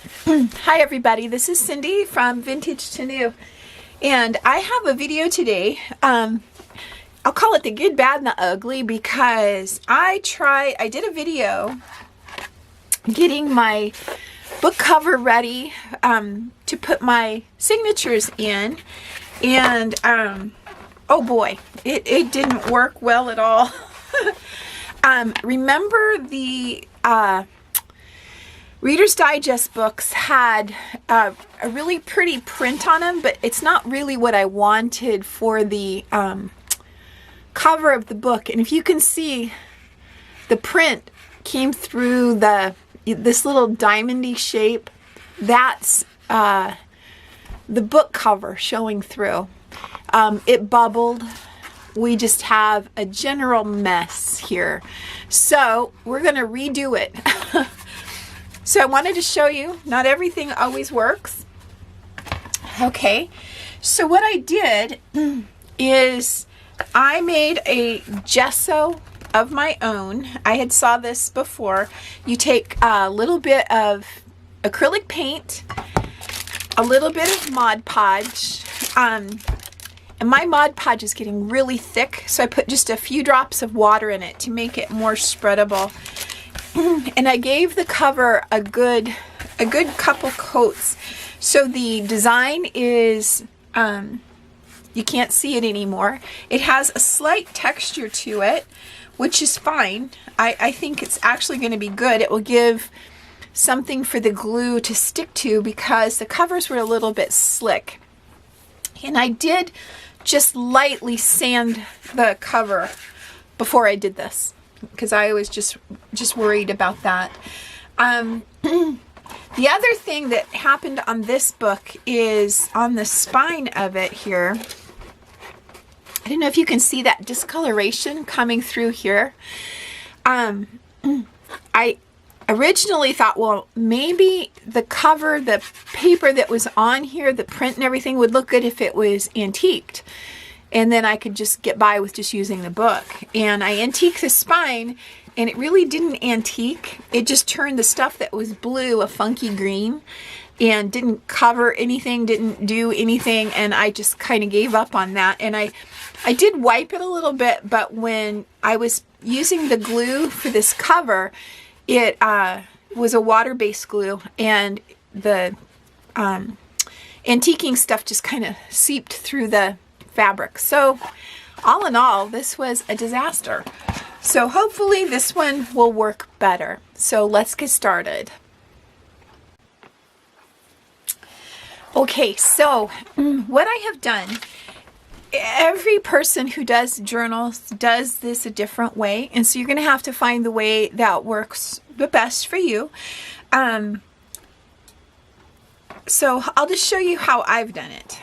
Hi everybody, this is Cindy from Vintage to New, and I have a video today. I'll call it the good, bad, and the ugly because I did a video getting my book cover ready to put my signatures in, and oh boy, it didn't work well at all. Remember the Reader's Digest books had a really pretty print on them, but it's not really what I wanted for the cover of the book. And if you can see, the print came through this little diamondy shape. That's the book cover showing through. It bubbled. We just have a general mess here. So we're going to redo it. So I wanted to show you, not everything always works. Okay, so what I did is I made a gesso of my own. I had saw this before. You take a little bit of acrylic paint, a little bit of Mod Podge, and my Mod Podge is getting really thick, so I put just a few drops of water in it to make it more spreadable. And I gave the cover a good couple coats. So the design is, you can't see it anymore. It has a slight texture to it, which is fine. I think it's actually going to be good. It will give something for the glue to stick to because the covers were a little bit slick. And I did just lightly sand the cover before I did this, because I was just worried about that. The other thing that happened on this book is on the spine of it here. I don't know if you can see that discoloration coming through here. I originally thought, well, maybe the cover, the paper that was on here, the print and everything would look good if it was antiqued. And then I could just get by with just using the book. And I antiqued the spine, and it really didn't antique. It just turned the stuff that was blue a funky green and didn't cover anything, didn't do anything, and I just kind of gave up on that. And I did wipe it a little bit, but when I was using the glue for this cover, it was a water-based glue, and the antiquing stuff just kind of seeped through the fabric. So all in all, this was a disaster. So hopefully this one will work better. So let's get started. Okay, so what I have done, every person who does journals does this a different way, and so you're going to have to find the way that works the best for you. So I'll just show you how I've done it.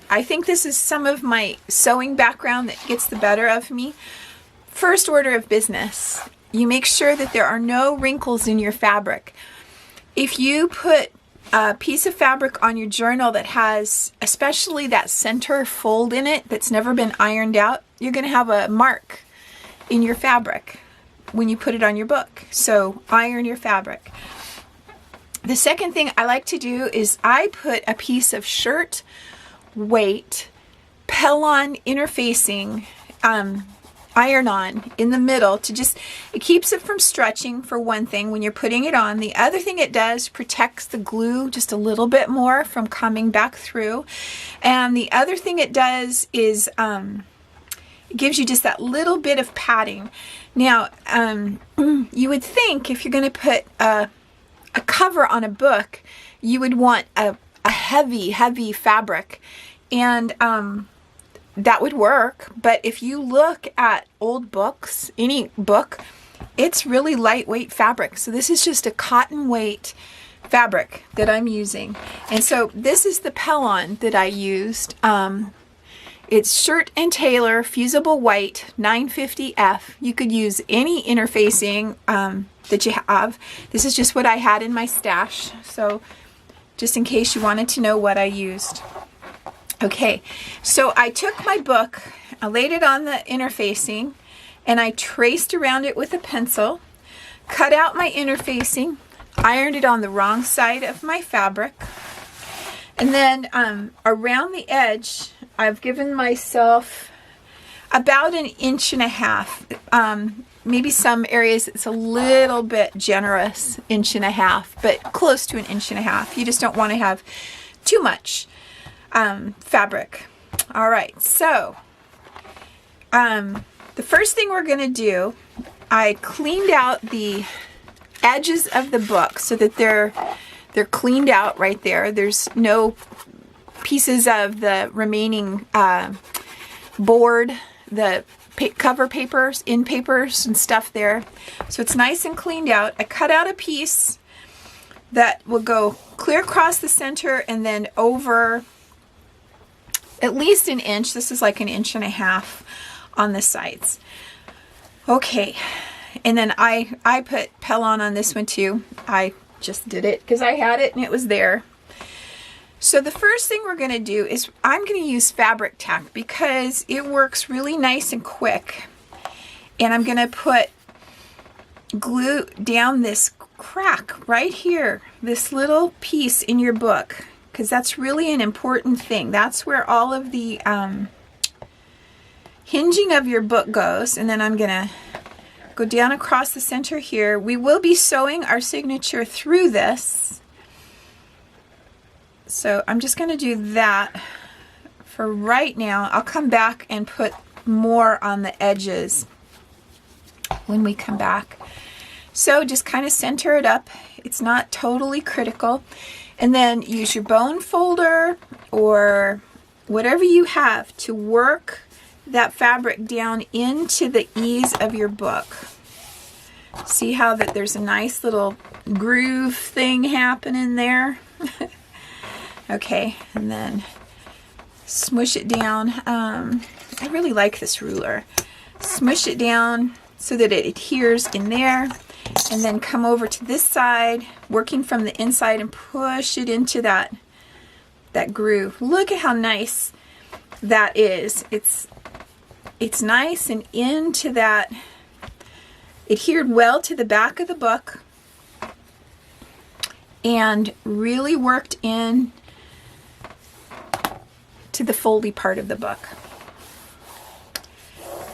I think this is some of my sewing background that gets the better of me. First order of business, you make sure that there are no wrinkles in your fabric. If you put a piece of fabric on your journal that has especially that center fold in it that's never been ironed out, you're going to have a mark in your fabric when you put it on your book. So iron your fabric. The second thing I like to do is I put a piece of shirt weight Pellon interfacing iron-on in the middle to just, it keeps it from stretching for one thing when you're putting it on. The other thing it does, protects the glue just a little bit more from coming back through. And the other thing it does is it gives you just that little bit of padding. Now, you would think if you're going to put a cover on a book, you would want a heavy fabric, and that would work. But if you look at old books, any book, it's really lightweight fabric. So this is just a cotton weight fabric that I'm using, and so this is the Pellon that I used. It's Shirt and Tailor Fusible White 950F. You could use any interfacing that you have. This is just what I had in my stash, so just in case you wanted to know what I used. Okay, so I took my book, I laid it on the interfacing, and I traced around it with a pencil, cut out my interfacing. ironed it on the wrong side of my fabric. And then around the edge, I've given myself about 1.5 inches. Maybe some areas it's a little bit generous, 1.5 inches, but close to 1.5 inches. You just don't want to have too much fabric. All right, so the first thing we're going to do, I cleaned out the edges of the book so that they're cleaned out right there. There's no pieces of the remaining board, the cover papers, end papers and stuff there. So it's nice and cleaned out. I cut out a piece that will go clear across the center and then over at least 1 inch. This is like 1.5 inches on the sides. Okay, and then I put Pellon on this one too. I just did it because I had it and it was there. So the first thing we're going to do is I'm going to use fabric tack because it works really nice and quick. And I'm going to put glue down this crack right here, this little piece in your book, because that's really an important thing. That's where all of the hinging of your book goes. And then I'm going to go down across the center here. We will be sewing our signature through this. So I'm just going to do that for right now. I'll come back and put more on the edges when we come back. So just kind of center it up. It's not totally critical. And then use your bone folder or whatever you have to work that fabric down into the ease of your book. See how that there's a nice little groove thing happening there? Okay, and then smush it down. I really like this ruler. Smush it down so that it adheres in there, and then come over to this side, working from the inside, and push it into that groove. Look at how nice that is. It's nice and into that, adhered well to the back of the book, and really worked in to the foldy part of the book.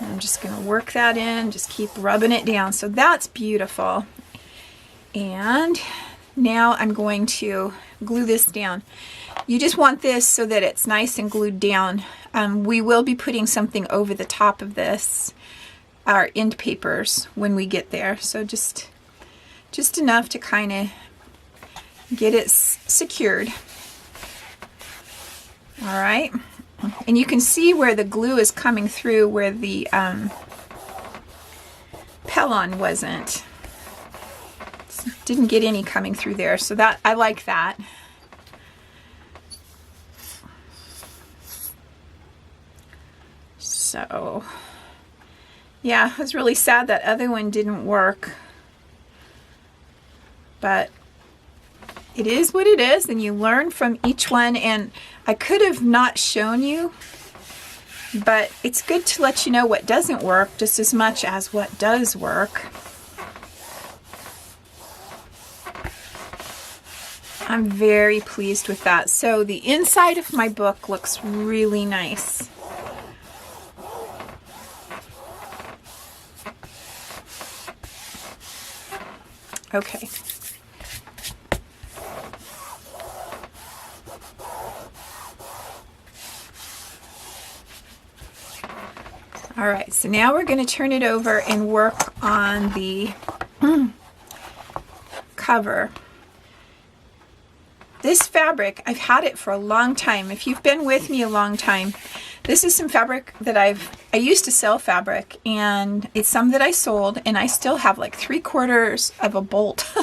And I'm just going to work that in, just keep rubbing it down. So that's beautiful. And now I'm going to glue this down. You just want this so that it's nice and glued down. We will be putting something over the top of this, our end papers, when we get there. So just enough to kind of get it secured. All right, and you can see where the glue is coming through where the Pellon wasn't. Didn't get any coming through there, so that I like that. So yeah, I was really sad that other one didn't work, but it is what it is, and you learn from each one. And I could have not shown you, but it's good to let you know what doesn't work just as much as what does work. I'm very pleased with that. So the inside of my book looks really nice. Okay. All right, so now we're going to turn it over and work on the cover. This fabric, I've had it for a long time. If you've been with me a long time, this is some fabric that I used to sell fabric, and it's some that I sold, and I still have like 3/4 of a bolt.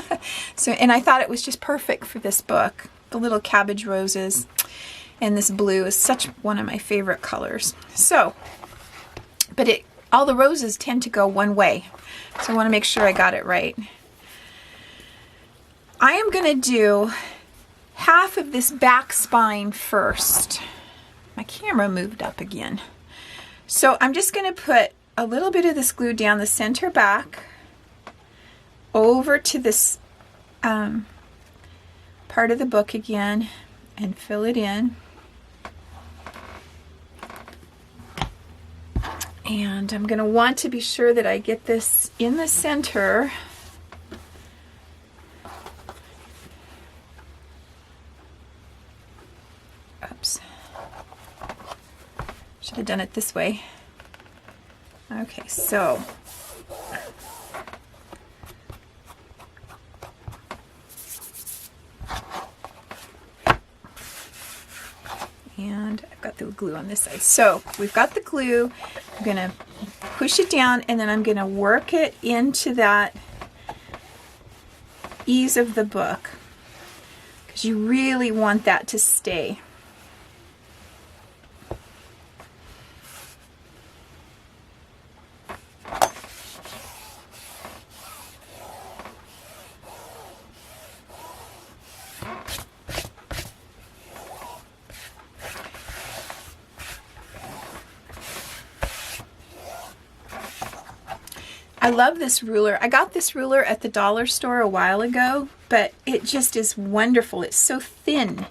So, and I thought it was just perfect for this book. The little cabbage roses and this blue is such one of my favorite colors. So, but all the roses tend to go one way, so I want to make sure I got it right. I am going to do half of this back spine first. My camera moved up again. So I'm just going to put a little bit of this glue down the center back over to this part of the book again and fill it in. And I'm going to want to be sure that I get this in the center. Oops. Should have done it this way. Okay, so and I've got the glue on this side. So we've got the glue. I'm going to push it down and then I'm going to work it into that ease of the book because you really want that to stay. I love this ruler. I got this ruler at the dollar store a while ago, but it just is wonderful. It's so thin.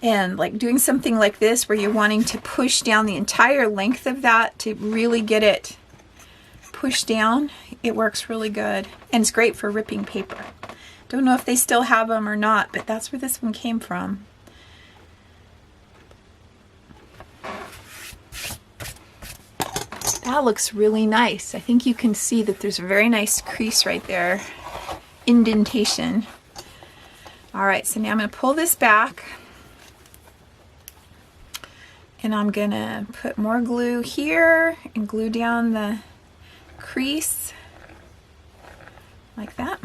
And like doing something like this where you're wanting to push down the entire length of that to really get it pushed down, it works really good. And it's great for ripping paper. Don't know if they still have them or not, but that's where this one came from. That looks really nice. I think you can see that there's a very nice crease right there, indentation. All right, so now I'm going to pull this back and I'm going to put more glue here and glue down the crease like that.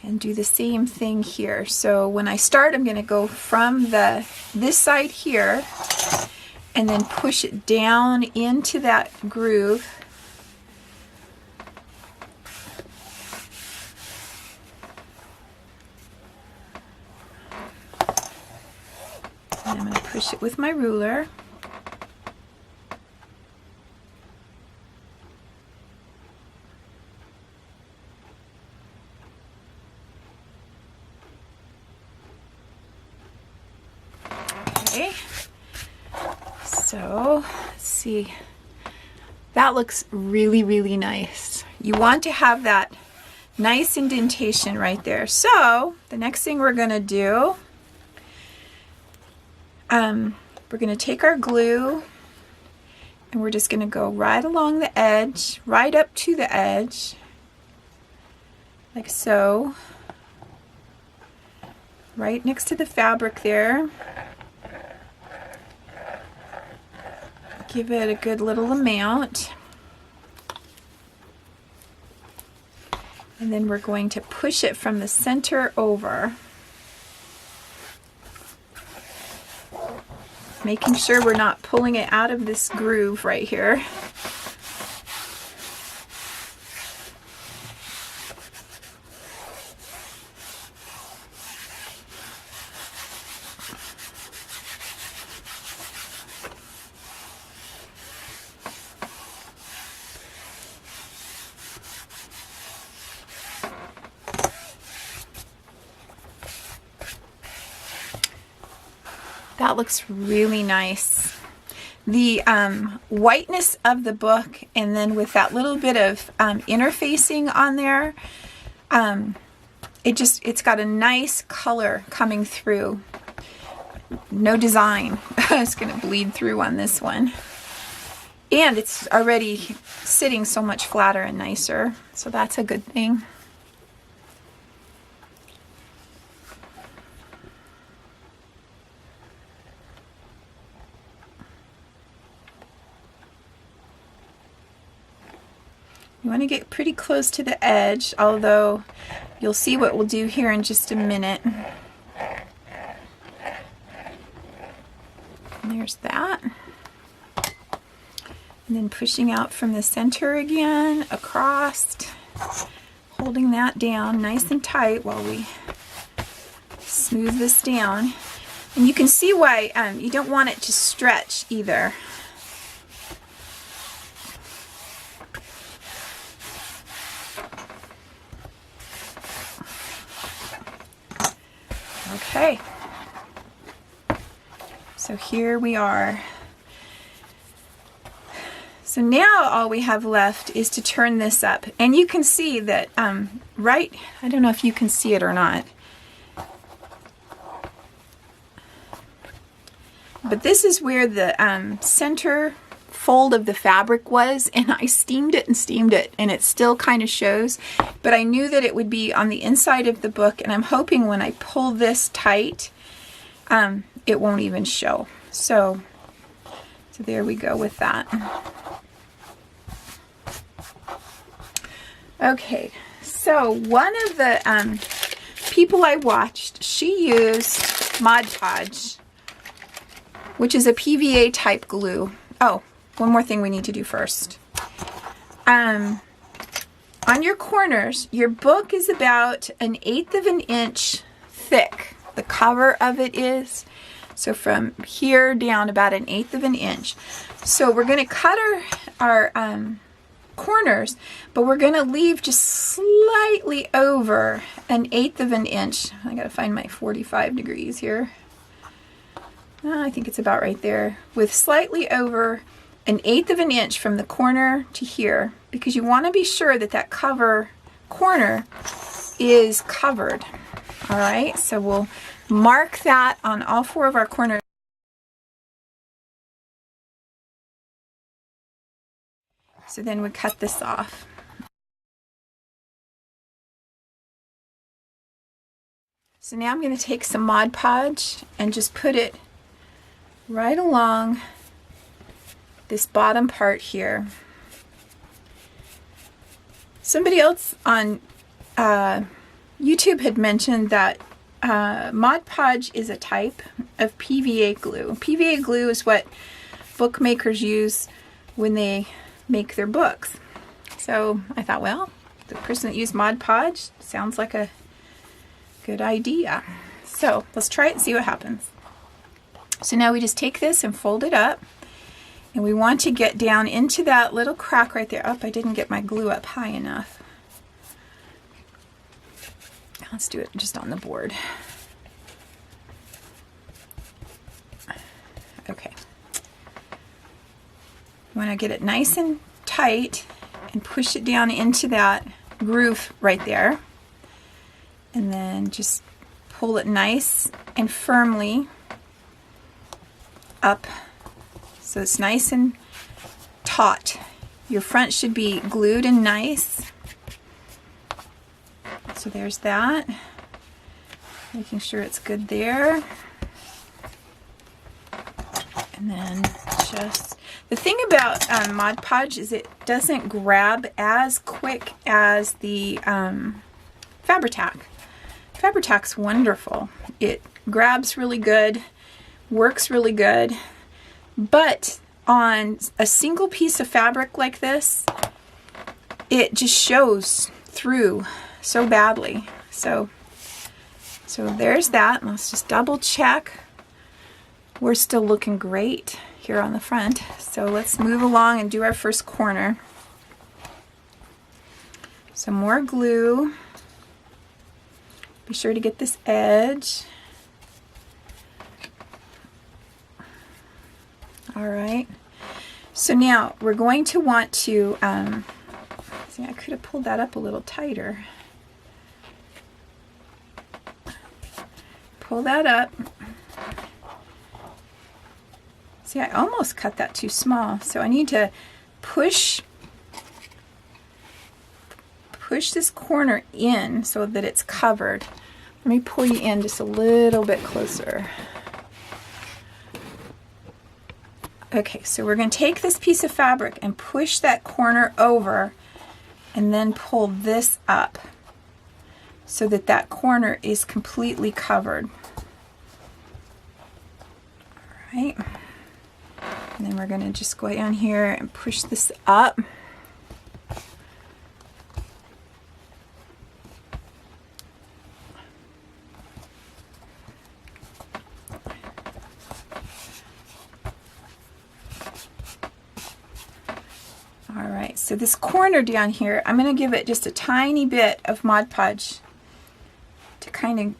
And do the same thing here. So when I start, I'm going to go from this side here and then push it down into that groove. And I'm going to push it with my ruler. Okay. So, let's see. That looks really, really nice. You want to have that nice indentation right there. So, the next thing we're going to do, we're going to take our glue and we're just going to go right along the edge, right up to the edge, like so, right next to the fabric there. Give it a good little amount. And then we're going to push it from the center over. Making sure we're not pulling it out of this groove right here. That looks really nice. The whiteness of the book, and then with that little bit of interfacing on there, it's got a nice color coming through. No design. It's going to bleed through on this one. And it's already sitting so much flatter and nicer, so that's a good thing. You want to get pretty close to the edge, although you'll see what we'll do here in just a minute. And there's that. And then pushing out from the center again, across, holding that down nice and tight while we smooth this down. And you can see why you don't want it to stretch either. Okay. So here we are. So now all we have left is to turn this up. And you can see that, right, I don't know if you can see it or not, but this is where the center fold of the fabric was, and I steamed it, and it still kind of shows, but I knew that it would be on the inside of the book, and I'm hoping when I pull this tight, it won't even show. So there we go with that. Okay, so one of the people I watched, she used Mod Podge, which is a PVA type glue. Oh, one more thing we need to do first. On your corners, your book is about 1/8 of an inch thick. The cover of it is. So from here down about 1/8 of an inch. So we're going to cut our corners, but we're going to leave just slightly over 1/8 of an inch. I got to find my 45 degrees here. I think it's about right there, with slightly over 1/8 of an inch from the corner to here, because you want to be sure that that cover corner is covered. All right, so we'll mark that on all 4 of our corners. So then we cut this off. So now I'm going to take some Mod Podge and just put it right along this bottom part here. Somebody else on YouTube had mentioned that Mod Podge is a type of PVA glue. PVA glue is what bookmakers use when they make their books. So I thought, well, the person that used Mod Podge sounds like a good idea. So let's try it and see what happens. So now we just take this and fold it up, and we want to get down into that little crack right there. Oh, I didn't get my glue up high enough. Let's do it just on the board. Okay. You want to get it nice and tight and push it down into that groove right there. And then just pull it nice and firmly up so it's nice and taut. Your front should be glued and nice. So there's that. Making sure it's good there. And then just, the thing about Mod Podge is it doesn't grab as quick as the Fabri-Tac. Fabri-Tac's wonderful. It grabs really good, works really good, but on a single piece of fabric like this, it just shows through so badly. So there's that. Let's just double check. We're still looking great here on the front. So let's move along and do our first corner. Some more glue. Be sure to get this edge. All right. So now we're going to want to, see, I could have pulled that up a little tighter. Pull that up. See, I almost cut that too small, so I need to push this corner in so that it's covered. Let me pull you in just a little bit closer. Okay, so we're going to take this piece of fabric and push that corner over and then pull this up so that that corner is completely covered. All right. And then we're going to just go down here and push this up. All right, so this corner down here, I'm going to give it just a tiny bit of Mod Podge to kind of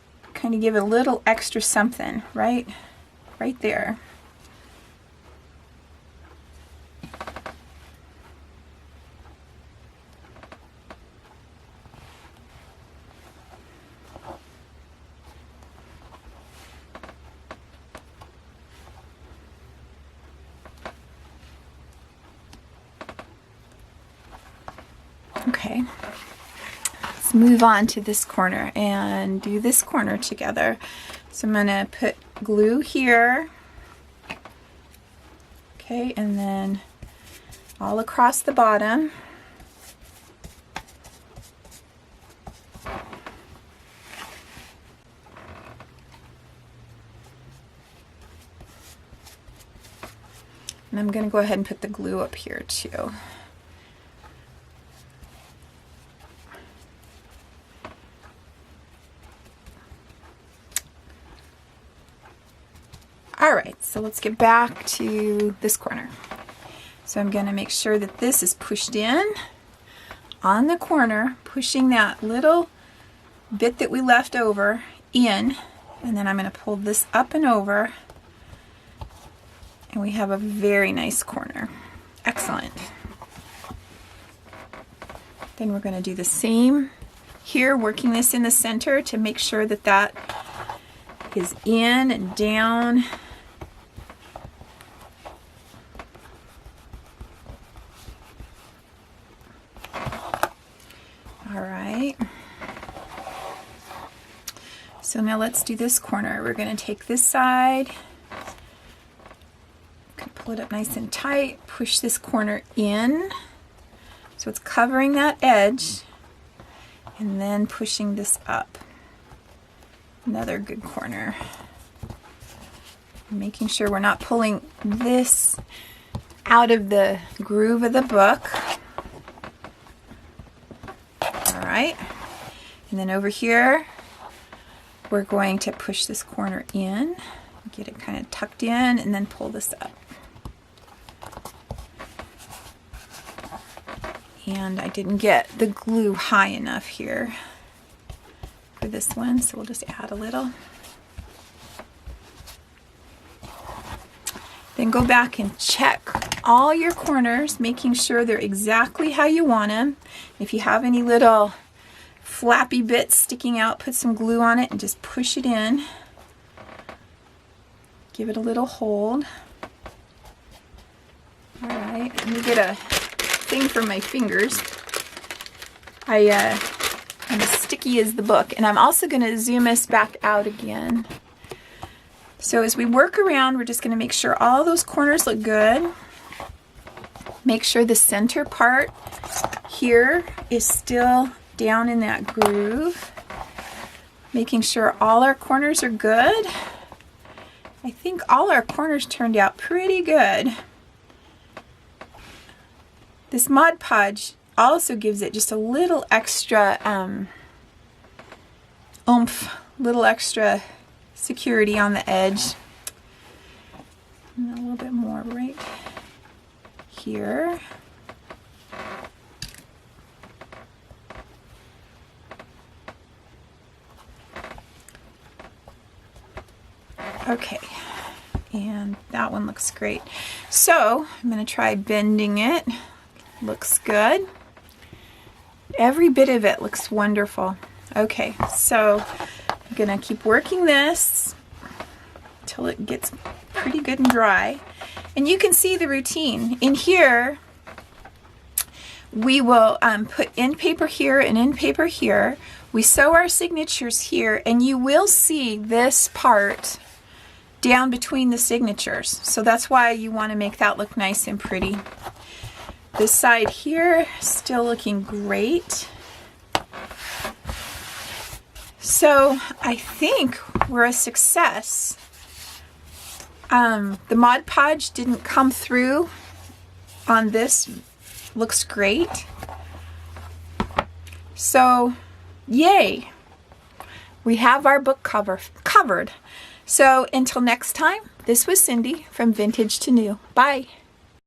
kind of give it a little extra something right there. Okay, let's move on to this corner and do this corner together. So I'm going to put glue here, okay, and then all across the bottom. And I'm going to go ahead and put the glue up here too. Alright, so let's get back to this corner. So I'm going to make sure that this is pushed in on the corner, pushing that little bit that we left over in, and then I'm going to pull this up and over, and we have a very nice corner. Excellent. Then we're going to do the same here, working this in the center to make sure that that is in and down. Alright, so now let's do this corner. We're going to take this side, pull it up nice and tight, push this corner in so it's covering that edge, and then pushing this up. Another good corner. Making sure we're not pulling this out of the groove of the book. Alright, and then over here we're going to push this corner in, get it kind of tucked in, and then pull this up. And I didn't get the glue high enough here for this one, so we'll just add a little. Then go back and check all your corners, making sure they're exactly how you want them. If you have any little flappy bits sticking out, put some glue on it and just push it in. Give it a little hold. Alright, let me get a thing for my fingers. I'm as sticky as the book, and I'm also going to zoom us back out again. So as we work around, we're just going to make sure all those corners look good. Make sure the center part here is still down in that groove. Making sure all our corners are good. I think all our corners turned out pretty good. This Mod Podge also gives it just a little extra oomph, little extra security on the edge. And a little bit more right here. Okay, and that one looks great. So I'm going to try bending it. Looks good. Every bit of it looks wonderful. Okay, so I'm going to keep working this until it gets pretty good and dry. And you can see the routine. In here, we will put end paper here and end paper here. We sew our signatures here, and you will see this part down between the signatures. So that's why you want to make that look nice and pretty. This side here, still looking great. So I think we're a success. The Mod Podge didn't come through on this. Looks great. So, yay! We have our book covered. So until next time, this was Cindy from Vintage to New. Bye!